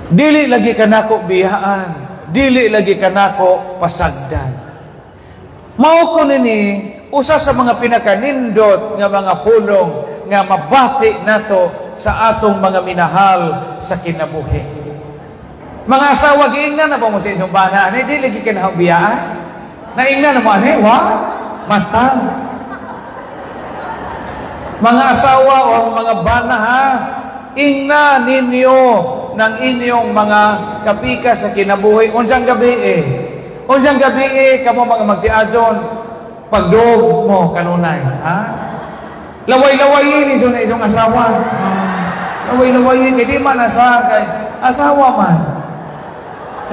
Dili lagi kanako biyaan, dili lagi kanako pasagdan. Mao ko nini usa sa mga pinakanindot nga mga pulong nga mabati nato sa atong mga minahal sa kinabuhi. Mga asawa giingnan na ba mo sa inyong bana ani dili lagi kanako biyaan? Naingnan na mo ani wa mata. Mga asawa o mga bana ha, ingna ninyo ng inyong mga kapika sa kinabuhi. Unsang gabi kamo mga magtiadson pagdog mo kanunay, ha? Laway-lawayin ninyo na inyong asawa. Laway-lawayin, hindi man kay asawa man.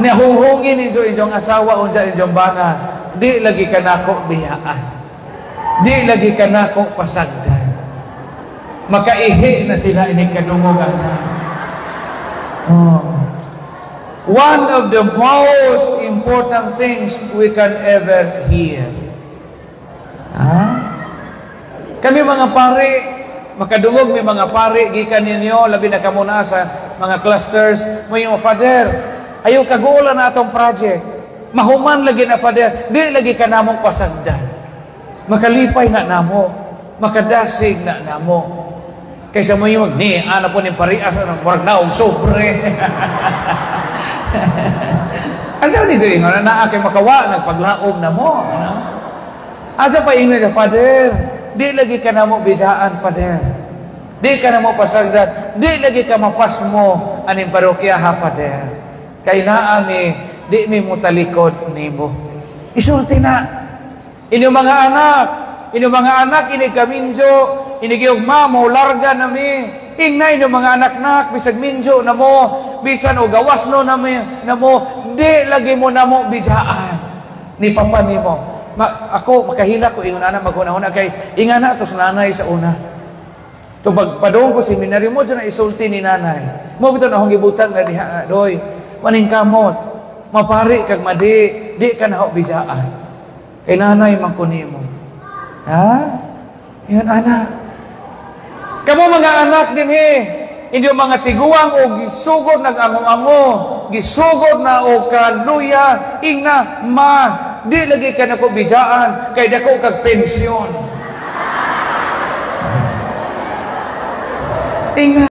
Nahunghungin ninyo inyong asawa, unsa inyong bana, di lagi kanako biyaan. Di lagi kanako pasagdan. Makaihi na sila inikadungogan. One of the most important things we can ever hear. Kami mga pare, makadungog may mga pare, gikan ninyo, labi na kamo na sa mga clusters, mo yung Father, ayaw kagulan na atong project. Mahuman lagi na Father, di lagi ka namong pasagdan. Makalipay na namo, makadasig na namo. Kaysa mo yung ano po ni parias, warag na, sobre. Asa ni siya, na aking makawa, nagpaglaom na mo. Asa pa ingin na, Father, di lagi ka na mo bidaan, Father. Di ka na mo pasagdan, di lagi ka mapas mo aning parokya, ha, Father. Kay naami, di mi mo talikod ni mo. Isulti na. Inyong mga anak, inikaminjo, inigiyugma mo, larga nami. Ingna inyong mga anak-nak, bisag minjo na mo, bisan o gawas no na mo, di lagi mo na mo bidaan. Ni papa ni mo. Ako, makahila ko, ingon anak, maguna-una kay, ingana to sa nanay sa una. To pagpadong ko seminaryo mo, dyan na isulti ni nanay. Mo bito na akong gibutan na diha, doy, maning kamot, mapari kag madi, di ka na ako bidaan. Kay nanay mangkuni mo. Ha? Yan anak. Kamo mga anak din hindi mga tiguang o gisugod nag-amo-amo, gisugod na o kaluya, ingna, ma, di lagi ka na ko bidaan, kay dako kag pensyon. Ingna.